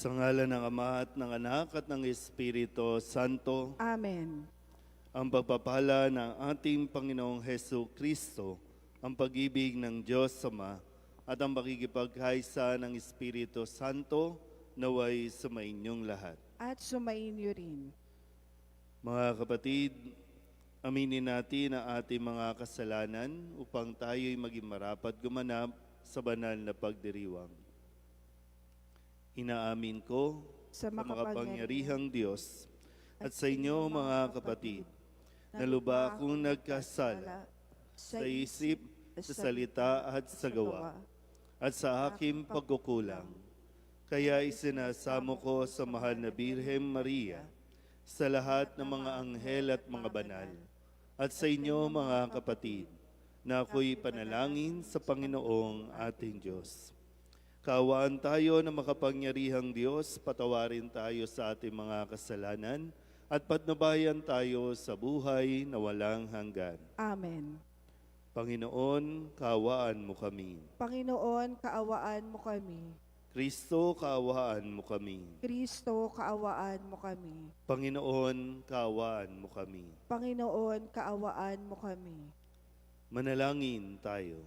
Sa ngalan ng Ama at ng Anak at ng Espiritu Santo, Amen. ang pagpapala ng ating Panginoong Hesu Kristo, ang pag-ibig ng Diyos Ama, at ang pakikipagkaisa ng Espiritu Santo, naway sumainyong lahat. At sumainyo rin. Mga kapatid, aminin natin ang ating mga kasalanan upang tayo'y maging marapat gumanap sa banal na pagdiriwang. Inaamin ko Sa sa makapangyarihang Diyos at sa inyo mga kapatid, na lubha akong nagkasala sa isip, sa salita at sa gawa, at sa aking pagkukulang. Kaya isinasamo ko sa mahal na Birhen Maria, sa lahat ng mga anghel at mga banal, at sa inyo mga kapatid, na ako'y panalangin sa Panginoong ating Diyos. Kaawaan tayo ng makapangyarihang Diyos, patawarin tayo sa ating mga kasalanan, at patnubayan tayo sa buhay na walang hanggan. Amen. Panginoon, kaawaan mo kami. Panginoon, kaawaan mo kami. Kristo, kaawaan mo kami. Kristo, kaawaan mo kami. Panginoon, kaawaan mo kami. Panginoon, kaawaan mo kami. Manalangin tayo.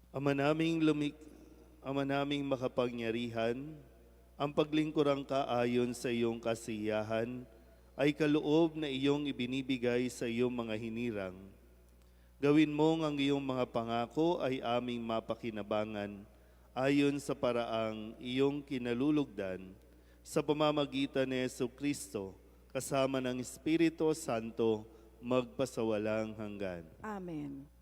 Ama naming makapangyarihan, ang paglingkurang ka ayon sa iyong kasiyahan ay kaloob na iyong ibinibigay sa iyong mga hinirang. Gawin mong ang iyong mga pangako ay aming mapakinabangan ayon sa paraang iyong kinalulugdan sa pamamagitan ni Jesucristo kasama ng Espiritu Santo magpasawalang hanggan. Amen.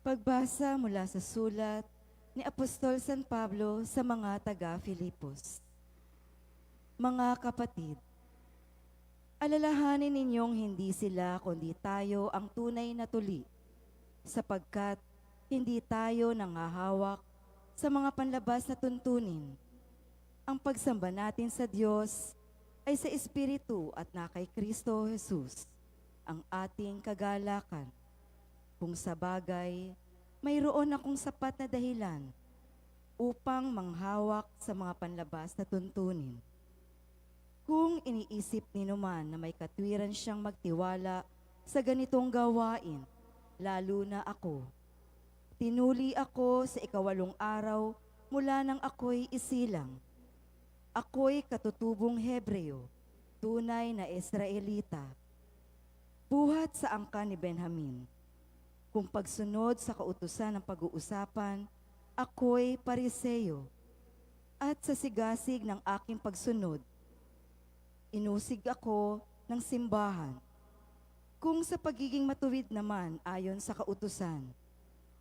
Pagbasa mula sa sulat ni Apostol San Pablo sa mga taga-Filipos. Mga kapatid, alalahanin ninyong hindi sila kundi tayo ang tunay na tuli, sapagkat hindi tayo nangahawak sa mga panlabas na tuntunin. Ang pagsamba natin sa Diyos ay sa Espiritu at na kay Kristo Jesus, ang ating kagalakan. Kung sa bagay, mayroon akong sapat na dahilan upang manghawak sa mga panlabas na tuntunin. Kung iniisip ni naman na may katwiran siyang magtiwala sa ganitong gawain, lalo na ako. Tinuli ako sa 8 araw mula nang ako'y isilang. Ako'y katutubong Hebreo, tunay na Israelita. Buhat sa angkan ni Benjamin. Kung pagsunod sa kautusan ng pag-uusapan, ako'y Pariseo. At sa sigasig ng aking pagsunod, inusig ako ng simbahan. Kung sa pagiging matuwid naman ayon sa kautusan,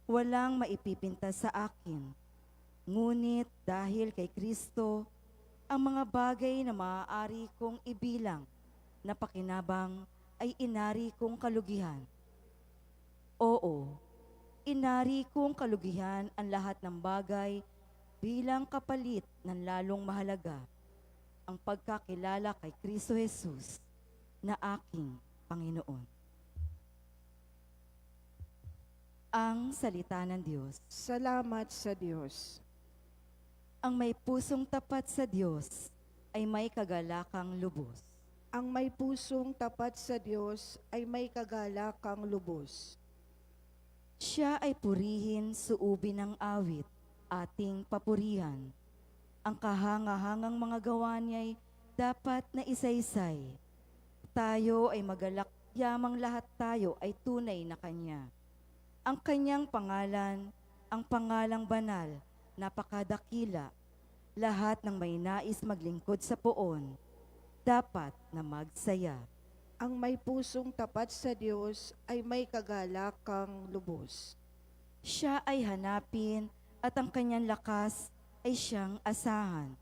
walang maipipintas sa akin. Ngunit dahil kay Kristo, ang mga bagay na maaari kong ibilang na pakinabang ay inari kong kalugihan. Oo, inari kong kalugihan ang lahat ng bagay bilang kapalit ng lalong mahalaga, ang pagkakilala kay Kristo Jesus na aking Panginoon. Ang salita ng Diyos. Salamat sa Diyos. Ang may pusong tapat sa Diyos ay may kagalakang lubos. Ang may pusong tapat sa Diyos ay may kagalakang lubos. Siya ay purihin suubi ng awit, ating papurihan. Ang kahangahangang mga gawa niya'y dapat na isa-isay. Tayo ay magalak, yamang lahat tayo ay tunay na Kanya. Ang Kanyang pangalan, ang pangalang banal, napakadakila. Lahat ng may nais maglingkod sa poon, dapat na magsaya. Ang may pusong tapat sa Diyos ay may kagalakang lubos. Siya ay hanapin at ang kanyang lakas ay siyang asahan.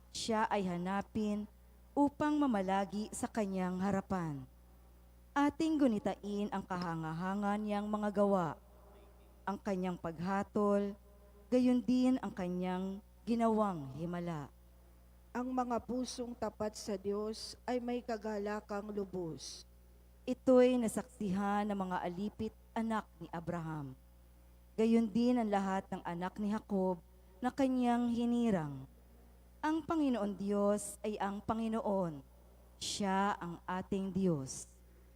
Siya ay hanapin upang mamalagi sa kanyang harapan. Ating gunitain ang kahangahangan niyang mga gawa, ang kanyang paghatol, gayon din ang kanyang ginawang himala. Ang mga pusong tapat sa Diyos ay may kagalakang lubos. Ito'y nasaksihan ng mga alipit anak ni Abraham. Gayon din ang lahat ng anak ni Jacob na kanyang hinirang. Ang Panginoon Diyos ay ang Panginoon. Siya ang ating Diyos.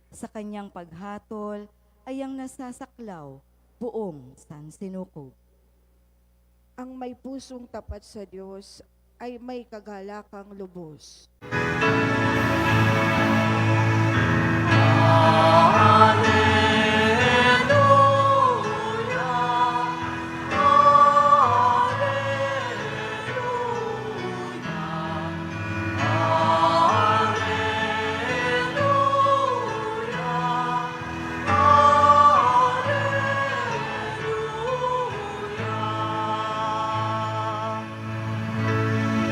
Sa kanyang paghatol ay ang nasasaklaw buong sansinukob. Ang may pusong tapat sa Diyos ay may kagalakang lubos.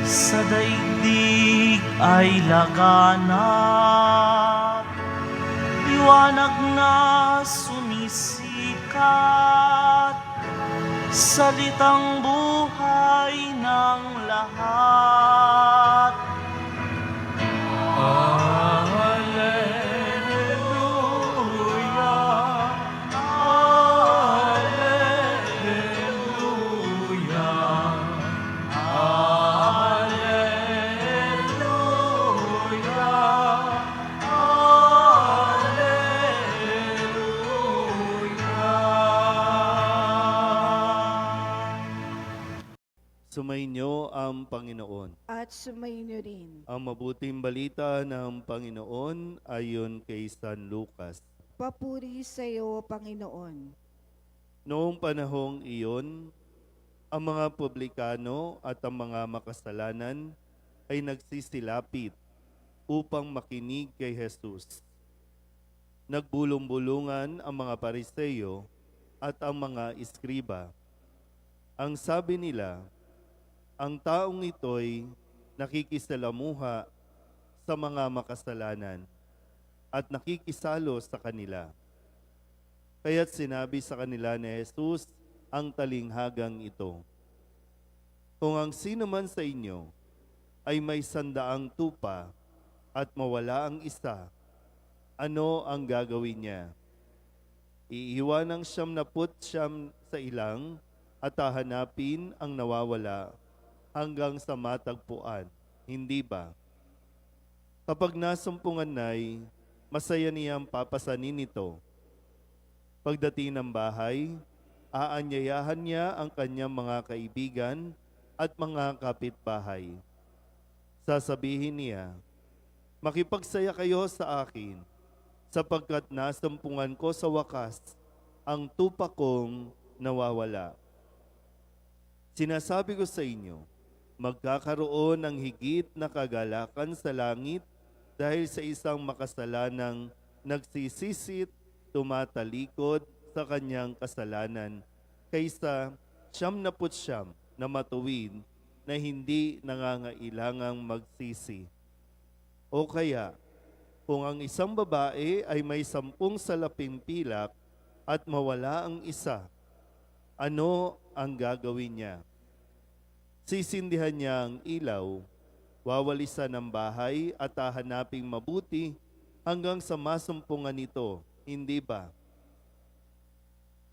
Sa daigdig ay laganap, liwanag na sumisikat, salitang buhay ng lahat. Alleluia, Alleluia. Sumainyo ang Panginoon. At sumainyo rin. Ang mabuting balita ng Panginoon ayon kay San Lucas. Papuri sa iyo, Panginoon. Noong panahong iyon, ang mga publikano at ang mga makasalanan ay nagsisilapit upang makinig kay Jesus. Nagbulong-bulungan ang mga Pariseo at ang mga iskriba. Ang sabi nila, ang taong ito'y nakikisalamuha sa mga makasalanan at nakikisalo sa kanila. Kaya't sinabi sa kanila ni Jesus ang talinghagang ito, kung ang sino man sa inyo ay may 100 tupa at mawala ang isa, ano ang gagawin niya? Iiwan ang 99 sa ilang at hahanapin ang nawawala hanggang sa matagpuan, hindi ba? Kapag nasumpungan na'y, masaya niyang papasanin ito. Pagdating ng bahay, aanyayahan niya ang kanyang mga kaibigan at mga kapitbahay. Sasabihin niya, makipagsaya kayo sa akin, sapagkat nasumpungan ko sa wakas ang tupa kong nawawala. Sinasabi ko sa inyo, magkakaroon ng higit na kagalakan sa langit dahil sa isang makasalanang nagsisisit, tumatalikod sa kanyang kasalanan kaysa 99 na matuwid na hindi nangangailangang magsisi. O kaya, kung ang isang babae ay may 10 salaping pilak at mawala ang isa, ano ang gagawin niya? Sisindihan niya ang ilaw, wawalisan ng bahay at hahanaping mabuti hanggang sa masumpungan ito, hindi ba?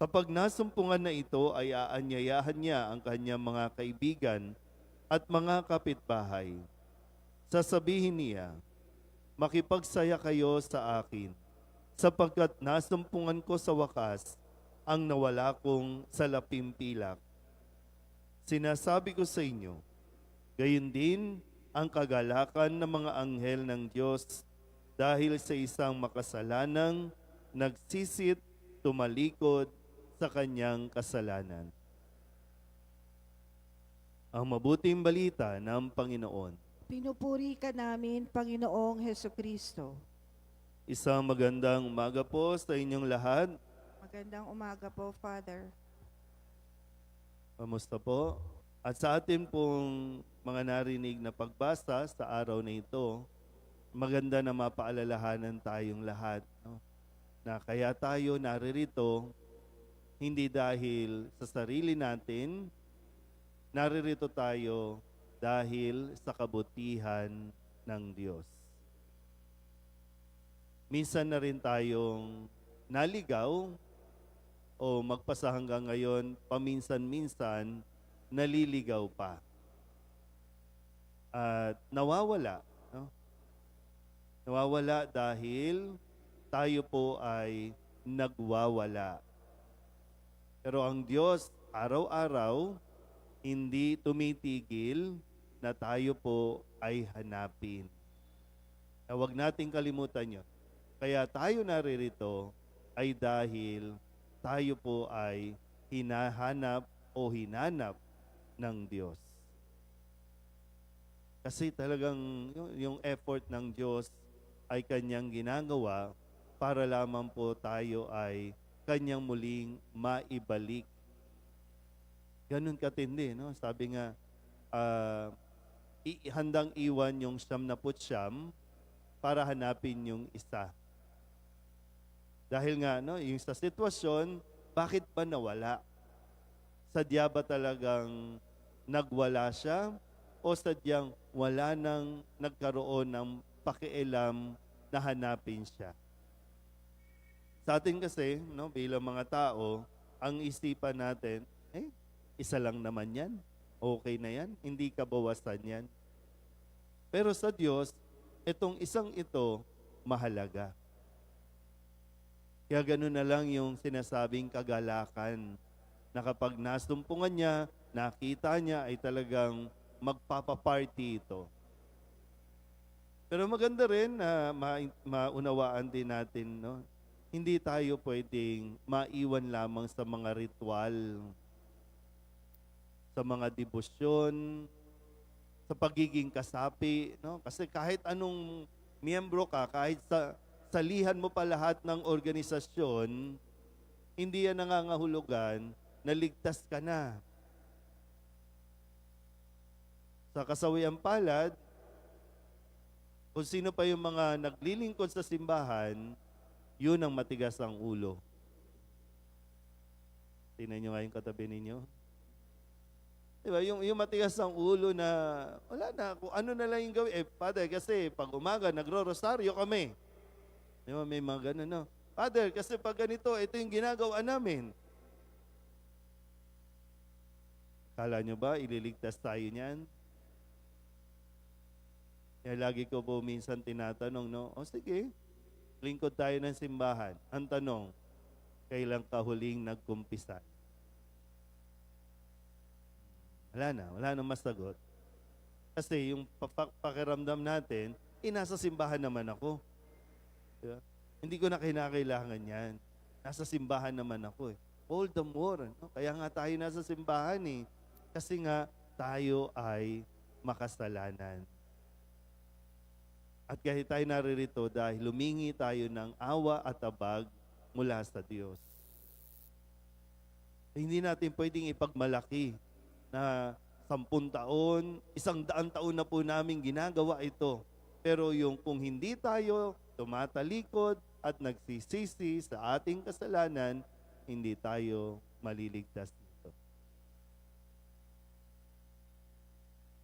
Kapag nasumpungan na ito ay aanyayahan niya ang kanyang mga kaibigan at mga kapitbahay. Sasabihin niya, makipagsaya kayo sa akin, sapagkat nasumpungan ko sa wakas ang nawala kong salaping pilak. Sinasabi ko sa inyo, gayon din ang kagalakan ng mga anghel ng Diyos dahil sa isang makasalanang nagsisit, tumalikod sa kanyang kasalanan. Ang mabuting balita ng Panginoon. Pinupuri ka namin, Panginoong Hesukristo. Isang magandang umaga po sa inyong lahat. Magandang umaga po, Father. Kamusta po? At sa atin pong mga narinig na pagbasa sa araw na ito, maganda na mapaalalahanan tayong lahat, no? Na kaya tayo naririto, hindi dahil sa sarili natin, naririto tayo dahil sa kabutihan ng Diyos. Minsan na rin tayong naligaw o magpasa hanggang ngayon, paminsan-minsan, naliligaw pa. At nawawala. No? Nawawala dahil tayo po ay nagwawala. Pero ang Diyos, araw-araw, hindi tumitigil na tayo po ay hanapin. Huwag nating kalimutan yun. Kaya tayo naririto ay dahil tayo po ay hinahanap o hinanap ng Diyos. Kasi talagang yung effort ng Diyos ay Kanyang ginagawa para lamang po tayo ay Kanyang muling maibalik. Ganun katindi, no? Sabi nga, handang iwan yung 99 para hanapin yung isa. Dahil nga, no, yung sa sitwasyon, bakit ba nawala? Sadya ba talagang nagwala siya? O sadyang wala nang nagkaroon ng pakialam na hanapin siya? Sa atin kasi, no, bilang mga tao, ang isipan natin, isa lang naman yan. Okay na yan. Hindi ka bawasan yan. Pero sa Diyos, itong isang ito, mahalaga. Kaya gano'n na lang yung sinasabing kagalakan na kapag nasumpungan niya, nakita niya ay talagang magpapaparty ito. Pero maganda rin na maunawaan din natin, no? Hindi tayo pwedeng maiwan lamang sa mga ritual, sa mga debosyon, sa pagiging kasapi, no? Kasi kahit anong miyembro ka, kahit salihan mo pa lahat ng organisasyon, hindi yan nangangahulugan na ligtas ka na. Sa kasawiang palad, kung sino pa yung mga naglilingkod sa simbahan, yun ang matigas ang ulo. Tingnan nyo nga yung katabi ninyo. Diba? Yung matigas ang ulo na, wala na, kung ano na lang yung gawin. Father, kasi pag umaga, nagro-rosaryo kami. Diba? May mga ganun, no? Father, kasi pag ganito, ito yung ginagawa namin. Kala nyo ba, ililigtas tayo niyan? Kaya lagi ko po minsan tinatanong, no? O sige, lingkod tayo ng simbahan. Ang tanong, kailan ka huling nagkumpisa? Wala na masagot. Kasi yung pakiramdam natin, nasa simbahan naman ako. Diba? Hindi ko na kinakailangan yan. Nasa simbahan naman ako eh. All the more. No? Kaya nga tayo nasa simbahan eh. Kasi nga tayo ay makasalanan. At kahit tayo naririto dahil lumingi tayo ng awa at abag mula sa Diyos. Hindi natin pwedeng ipagmalaki na 10 taon, 100 taon na po namin ginagawa ito. Pero yung kung hindi tayo tumatalikod at nagsisisi sa ating kasalanan, hindi tayo maliligtas nito.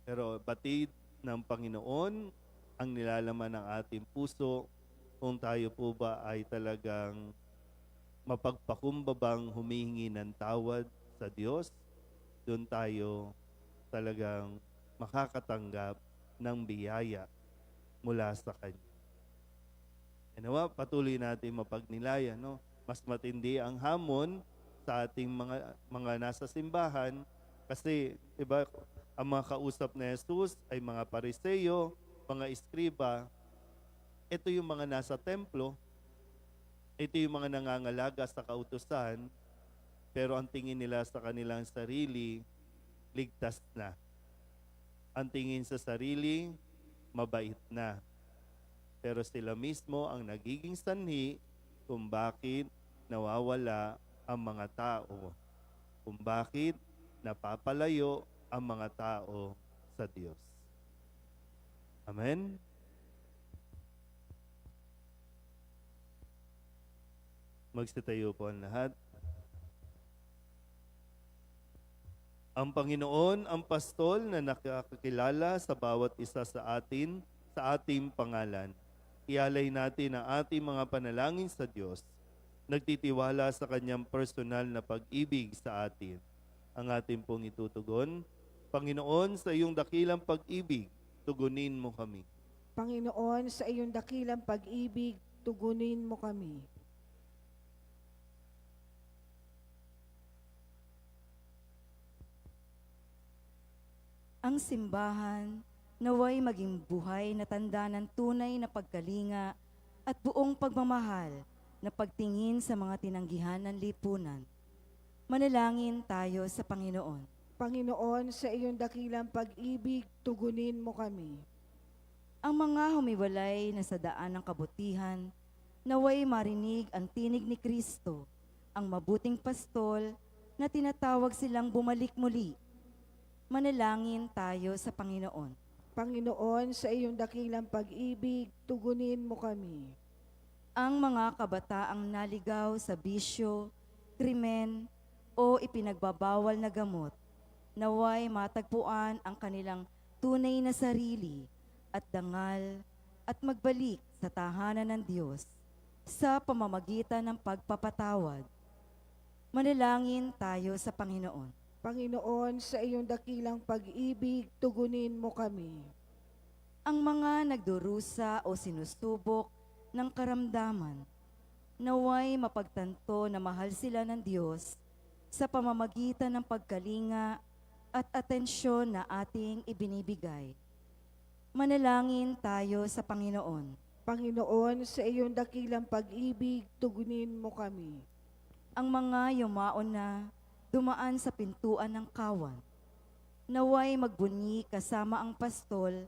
Pero batid ng Panginoon ang nilalaman ng ating puso kung tayo po ba ay talagang mapagpakumbabang humihingi ng tawad sa Diyos, doon tayo talagang makakatanggap ng biyaya mula sa Kanya. Nawa, patuloy natin mapagnilayan, no? Mas matindi ang hamon sa ating mga nasa simbahan kasi, diba, ang mga kausap na Jesus ay mga Pariseo, mga Eskriba. Ito yung mga nasa templo, ito yung mga nangangalaga sa kautusan, pero ang tingin nila sa kanilang sarili, ligtas na. Ang tingin sa sarili, mabait na. Pero sila mismo ang nagiging sanhi kung bakit nawawala ang mga tao. Kung bakit napapalayo ang mga tao sa Diyos. Amen? Magsitayo po ang lahat. Ang Panginoon ang pastol na nakakakilala sa bawat isa sa atin sa ating pangalan. Ialay natin ang ating mga panalangin sa Diyos, nagtitiwala sa Kanyang personal na pag-ibig sa atin. Ang ating pong itutugon, Panginoon, sa iyong dakilang pag-ibig, tugunin mo kami. Panginoon, sa iyong dakilang pag-ibig, tugunin mo kami. Ang simbahan naway maging buhay na tanda ng tunay na pagkalinga at buong pagmamahal na pagtingin sa mga tinanggihan ng lipunan. Manalangin tayo sa Panginoon. Panginoon, sa iyong dakilang pag-ibig, tugunin mo kami. Ang mga humiwalay na sa daan ng kabutihan, naway marinig ang tinig ni Kristo, ang mabuting pastol na tinatawag silang bumalik muli. Manalangin tayo sa Panginoon. Panginoon, sa iyong dakilang pag-ibig, tugunin mo kami. Ang mga kabataang naligaw sa bisyo, krimen, o ipinagbabawal na gamot, naway matagpuan ang kanilang tunay na sarili at dangal at magbalik sa tahanan ng Diyos sa pamamagitan ng pagpapatawad. Manalangin tayo sa Panginoon. Panginoon, sa iyong dakilang pag-ibig, tugunin mo kami. Ang mga nagdurusa o sinusubok ng karamdaman, naway mapagtanto na mahal sila ng Diyos sa pamamagitan ng pagkalinga at atensyon na ating ibinibigay. Manalangin tayo sa Panginoon. Panginoon, sa iyong dakilang pag-ibig, tugunin mo kami. Ang mga yumaon na dumaan sa pintuan ng kawan, naway magbunyi kasama ang pastol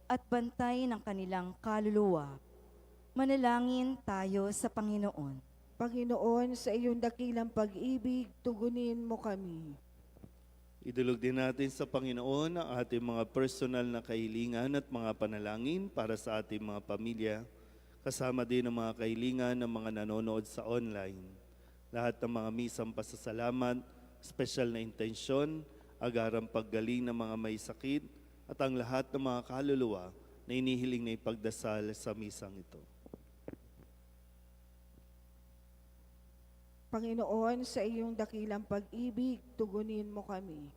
at bantay ng kanilang kaluluwa. Manalangin tayo sa Panginoon. Panginoon, sa iyong dakilang pag-ibig, tugunin mo kami. Idulog din natin sa Panginoon ang ating mga personal na kahilingan at mga panalangin para sa ating mga pamilya, kasama din ang mga kahilingan ng mga nanonood sa online. Lahat ng mga misang pasasalamat, special na intensyon, agarang paggaling ng mga may sakit, at ang lahat ng mga kaluluwa na inihiling na ipagdasal sa misang ito. Panginoon, sa iyong dakilang pag-ibig, tugunin mo kami.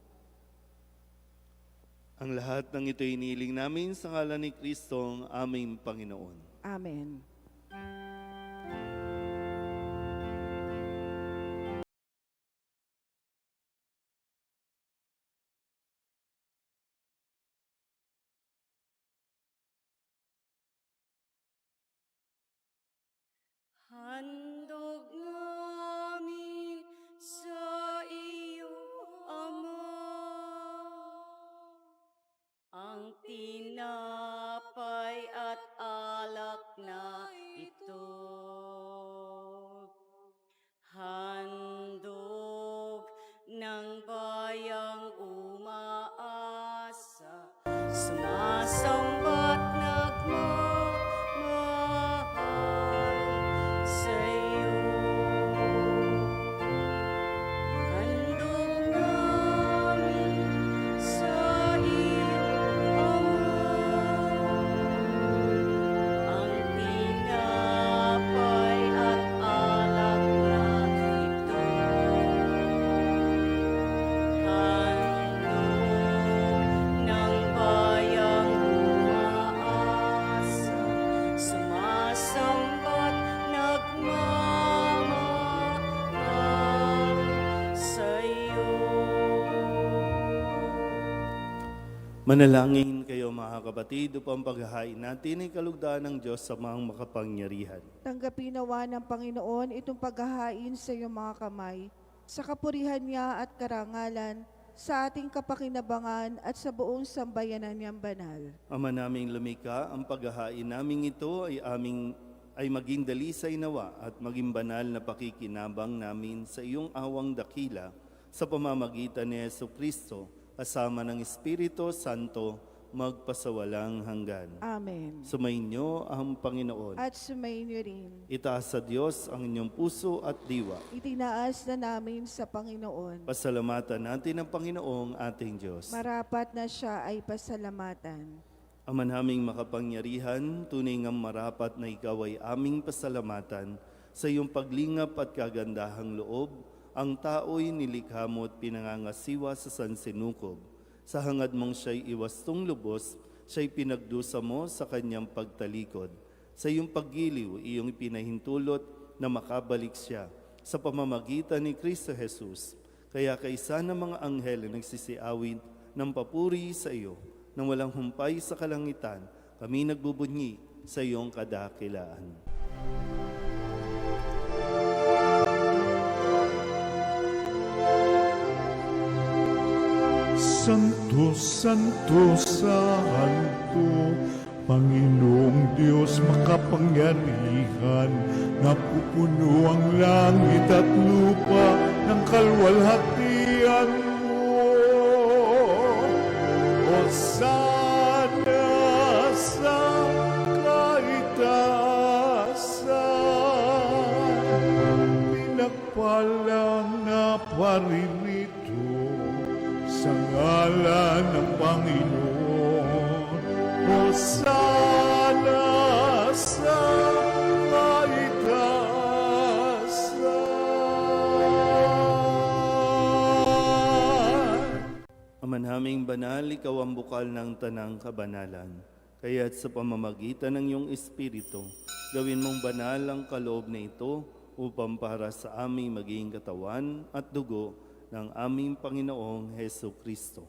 Ang lahat ng ito inihiling namin sa ngalan ni Kristo ang aming Panginoon. Amen. Handog namin sa iyo, Ama, ang tinapay at alak na ito. Handog ng bayang umaasa, sumasambat nagmamahal sa'yo. Handog namin sa iyo, Ama, ang tinapay at alak na ito. Handog ng bayang umaasa, sumasambat nagmamahal sa'yo. Manalangin kayo mga kapatid upang paghahain natin ay kalugdaan ng Diyos sa mga makapangyarihan. Tanggapin nawa ng Panginoon itong paghahain sa iyong mga kamay, sa kapurihan niya at karangalan, sa ating kapakinabangan at sa buong sambayanan niyang banal. Ama naming lumikha, ang paghahain naming ito ay maging dalisay nawa at maging banal na pakikinabang namin sa iyong awang dakila sa pamamagitan ni Jesu Kristo, kasama ng Espiritu Santo, magpasawalang hanggan. Amen. Sumainyo ang Panginoon. At sumainyo rin. Itaas sa Diyos ang inyong puso at diwa. Itinaas na namin sa Panginoon. Pasalamatan natin ang Panginoong ating Diyos. Marapat na siya ay pasalamatan. Ama naming makapangyarihan, tunay ngang marapat na ikaw ay aming pasalamatan sa iyong paglingap at kagandahang loob. Ang tao'y nilikha mo at pinangangasiwa sa sansinukob. Sa hangad mong siya'y iwastong lubos, siya'y pinagdusa mo sa kanyang pagtalikod. Sa iyong paggiliw, iyong pinahintulot na makabalik siya sa pamamagitan ni Kristo Jesus. Kaya kaisa ng mga anghel na nagsisiawin ng papuri sa iyo, nang walang humpay sa kalangitan, kami nagbubunyi sa iyong kadakilaan. Santo, Santo, Santo, Panginoong Diyos makapangyarihan, napupuno ang langit at lupa ng kalwalhatian mo. Hosana sa kaitaasan, pinagpalang na paririto sa ngalan ng Panginoon. Hosana sa kaitaasan. Ama naming banal, ikaw ang bukal ng tanang kabanalan. Kaya't sa pamamagitan ng iyong Espiritu, gawin mong banal ang kaloob na ito upang para sa aming maging katawan at dugo ng aming Panginoong Heso Kristo.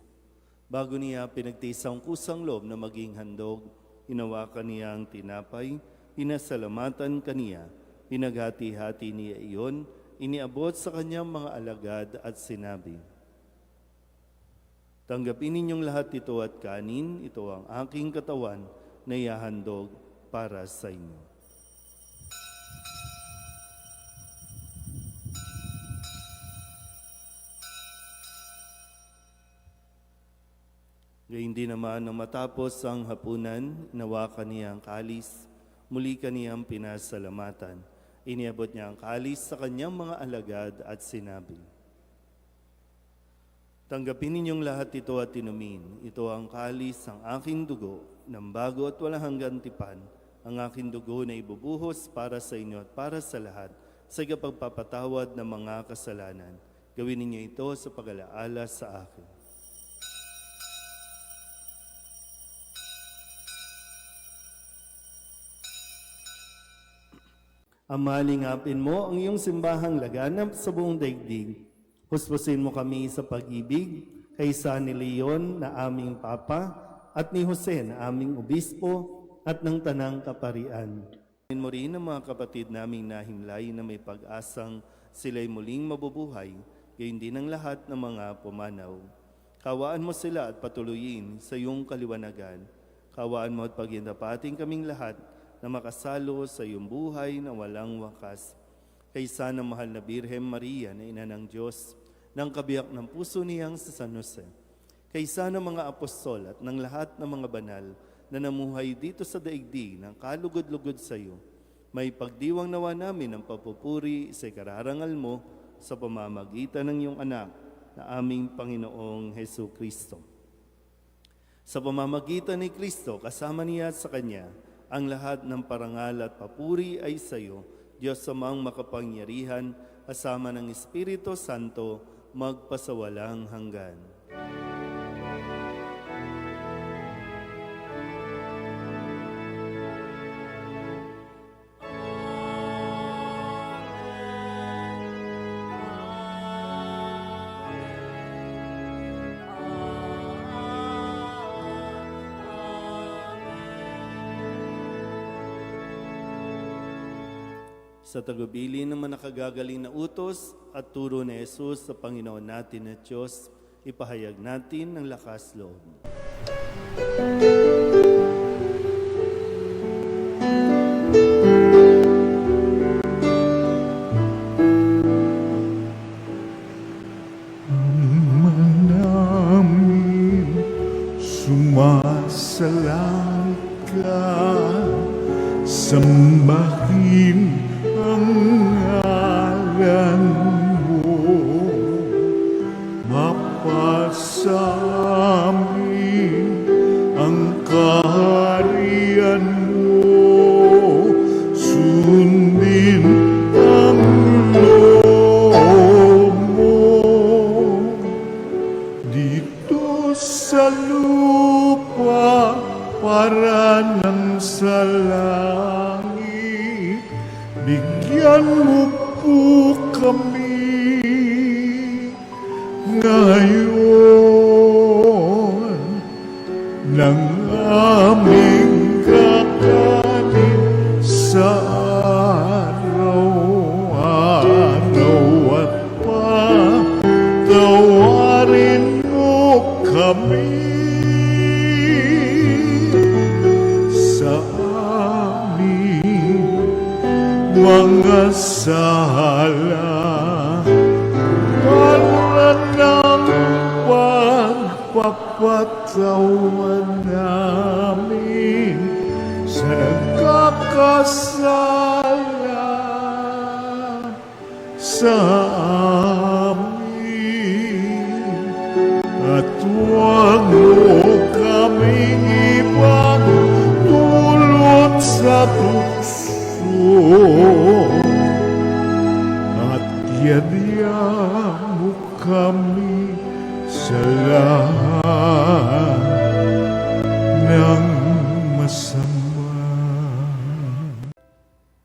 Bago niya pinagtiis ang kusang loob na maging handog, hinawakan niya ang tinapay, pinasalamatan kaniya, pinaghati-hati niya iyon, iniabot sa kanyang mga alagad at sinabi, "Tanggapin ninyong lahat ito at kanin, ito ang aking katawan na ihahandog para sa inyo." Gayun din naman nang matapos ang hapunan, inawakan niya ang kalis, muli kaniyang pinasalamatan. Iniabot niya ang kalis sa kanyang mga alagad at sinabi, "Tanggapin ninyong lahat ito at inumin. Ito ang kalis ng aking dugo, ng bago at walang hanggang tipan, ang aking dugo na ibubuhos para sa inyo at para sa lahat, sa pagpapatawad ng mga kasalanan. Gawin ninyo ito sa pag-alaala sa akin." Ama, lingapin mo ang iyong simbahang laganap sa buong daigdig. Huspusin mo kami sa pag-ibig, kaysa ni Leon na aming Papa, at ni Jose na aming Obispo, at ng Tanang Kaparian. Gawin mo rin ang mga kapatid naming nahimlay na may pag-asang sila'y muling mabubuhay, gayon din ang lahat ng mga pumanaw. Kawaan mo sila at patuloyin sa iyong kaliwanagan. Kawaan mo at paghindapating kaming lahat na makasalo sa iyong buhay na walang wakas. Kaysa ng mahal na Birhen Maria na ina ng Diyos, ng kabiyak ng puso niyang sa San Jose. Kaysa ng mga apostol at ng lahat ng mga banal na namuhay dito sa daigdig ng kalugod-lugod sa iyo, may pagdiwang nawa namin ang papupuri sa kararangal mo sa pamamagitan ng iyong anak na aming Panginoong Heso Kristo. Sa pamamagitan ni Kristo, kasama niya at sa Kanya, ang lahat ng parangal at papuri ay sa iyo, Diyos Amang makapangyarihan, kasama ng Espiritu Santo, magpasawalang hanggan. Sa tagubilin ng manakagagaling na utos at turo ni Jesus sa Panginoon natin at Diyos, ipahayag natin ng lakas loob. Ama namin, sumasalangit sambahin ang ngalan mo, mapasamin ang kaharian mo, sundin ang loob mo dito sa lupa para nang sa langit. Bigyan mo po kami ngayon ng aming kakanin sa araw-araw, at patawarin mo kami sa aming mga sala, para ng pagpapatawan namin sa nagkakasala sa amin, at huwag mo kaming ipagdulot sa tukso, at yadya mo kami sa lahat ng masama.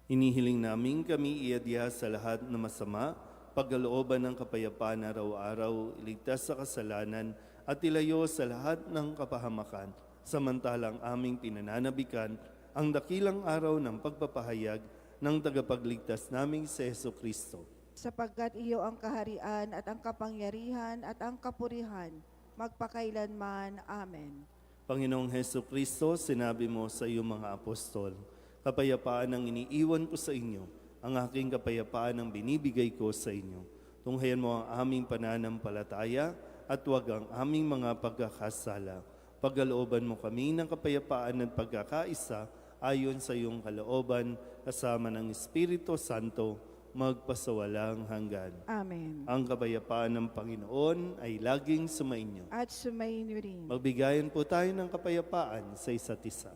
Inihiling namin kami iadya sa lahat na masama, pagkalooban ng kapayapaan araw-araw, iligtas sa kasalanan, at ilayo sa lahat ng kapahamakan, samantalang aming pinananabikan ang dakilang araw ng pagpapahayag ng tagapagligtas naming si Jesucristo. Sapagkat iyo ang kaharian at ang kapangyarihan at ang kapurihan, magpakailanman. Amen. Panginoong Jesucristo, sinabi mo sa iyong mga apostol, kapayapaan ang iniiwan ko sa inyo, ang aking kapayapaan ang binibigay ko sa inyo. Tunghayan mo ang aming pananampalataya at huwag ang aming mga pagkakasala. Pagkalooban mo kami ng kapayapaan at pagkakaisa ayon sa iyong kalooban, kasama ng Espiritu Santo, magpasawalang hanggan. Amen. Ang kapayapaan ng Panginoon ay laging sumainyo. At sumainyo rin. Magbigayan po tayo ng kapayapaan sa isa't isa.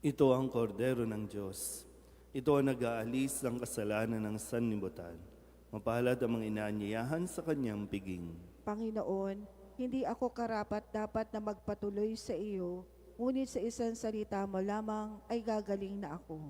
Ito ang kordero ng Diyos. Ito ang nag-aalis ng kasalanan ng sanlibutan. Mapalad ang mga inaanyayahan sa kanyang piging. Panginoon, hindi ako karapat dapat na magpatuloy sa iyo, ngunit sa isang salita mo lamang ay gagaling na ako.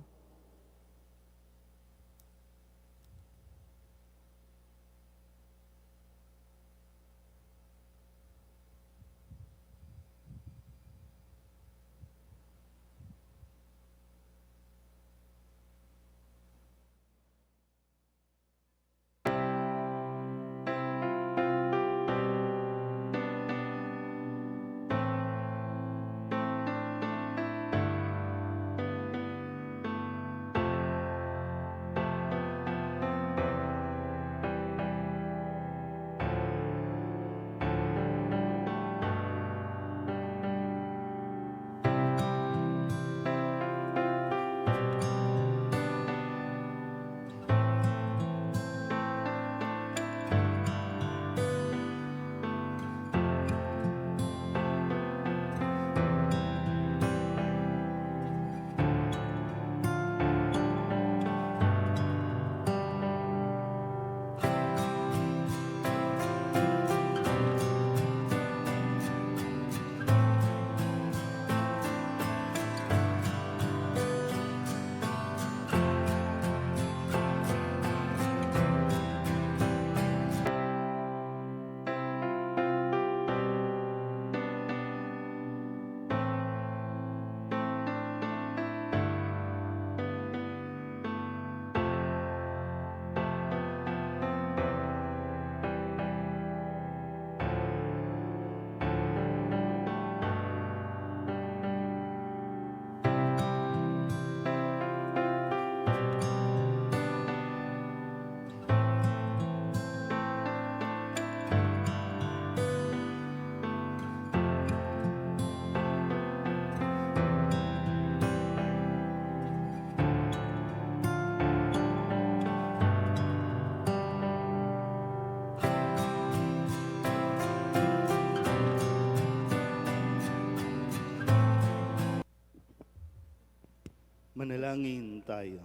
Manalangin tayo.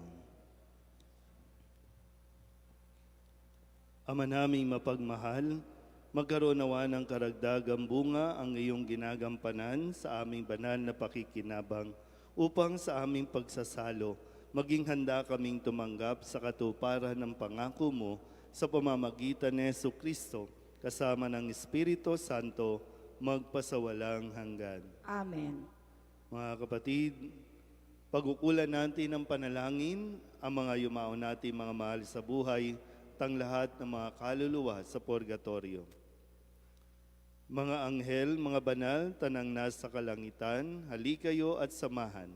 Ama naming mapagmahal, magkaroon nawa ng karagdagang bunga ang iyong ginagampanan sa aming banal na pakikinabang upang sa aming pagsasalo, maging handa kaming tumanggap sa katuparan ng pangako mo sa pamamagitan ni Jesucristo, kasama ng Espiritu Santo, magpasawalang hanggan. Amen. Mga kapatid, pag-ukulan natin ng panalangin ang mga yumao natin mga mahal sa buhay, tang lahat ng mga kaluluwa sa purgatorio. Mga anghel, mga banal, tanang nasa kalangitan, halikayo at samahan.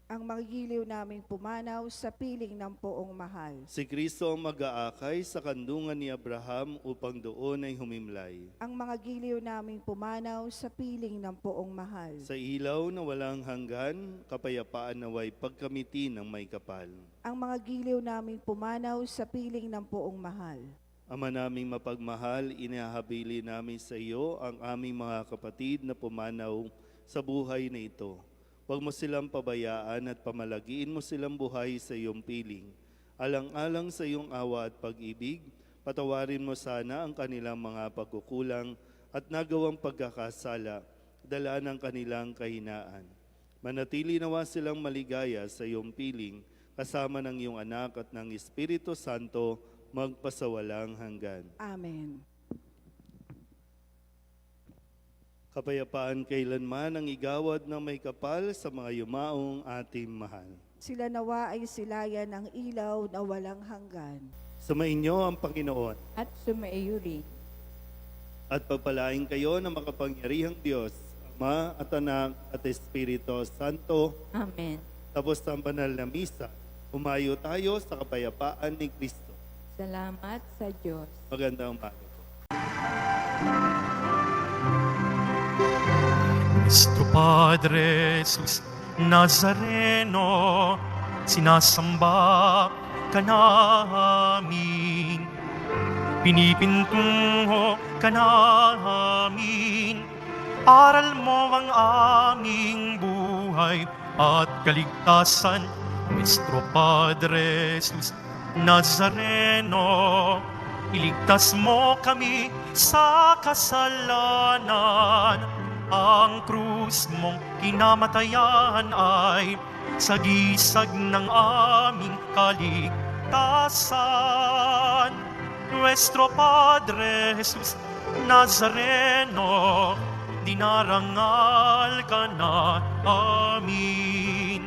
Ang magiliw naming pumanaw sa piling ng poong mahal. Si Kristo ang mag-aakay sa kandungan ni Abraham upang doon ay humimlay. Ang mga giliw naming pumanaw sa piling ng poong mahal. Sa ilaw na walang hanggan, kapayapaan naway pagkamiti ng may kapal. Ang mga giliw naming pumanaw sa piling ng poong mahal. Ama naming mapagmahal, inahabili namin sa iyo ang aming mga kapatid na pumanaw sa buhay na ito. Huwag mo silang pabayaan at pamalagiin mo silang buhay sa iyong piling. Alang-alang sa iyong awa at pag-ibig, patawarin mo sana ang kanilang mga pagkukulang at nagawang pagkakasala, dala ng kanilang kahinaan. Manatili nawa silang maligaya sa iyong piling, kasama ng iyong anak at ng Espiritu Santo, magpasawalang hanggan. Amen. Kapayapaan kailanman ang igawad ng may kapal sa mga yumaong ating mahal. Sila nawa ay silayan ng ilaw na walang hanggan. Sumainyo ang Panginoon At sumaiyuri. at pagpalain kayo ng makapangyarihang Diyos, Ama at Anak at Espiritu Santo. Amen. Tapos ang banal na misa, umayo tayo sa kapayapaan ni Kristo. Salamat sa Diyos. Magandang umaga po. Nuestro Padre Jesus Nazareno, sinasamba ka namin, pinipintungo ka namin, aral mo ang aming buhay at kaligtasan. Nuestro Padre Jesus Nazareno, iligtas mo kami sa kasalanan. Ang krus mong kinamatayan ay sagisag ng aming kaligtasan. Nuestro Padre Jesus Nazareno, dinarangal ka na amin.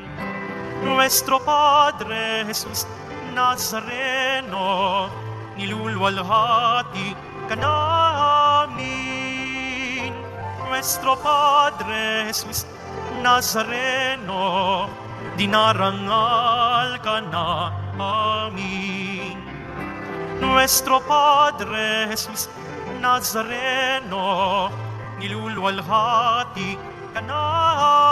Nuestro Padre Jesus Nazareno, nilulwalhati ka namin. Nuestro Padre Jesus Nazareno, dinarangal ka na amin. Nuestro Padre Jesus Nazareno, nilulwalhati ka namin.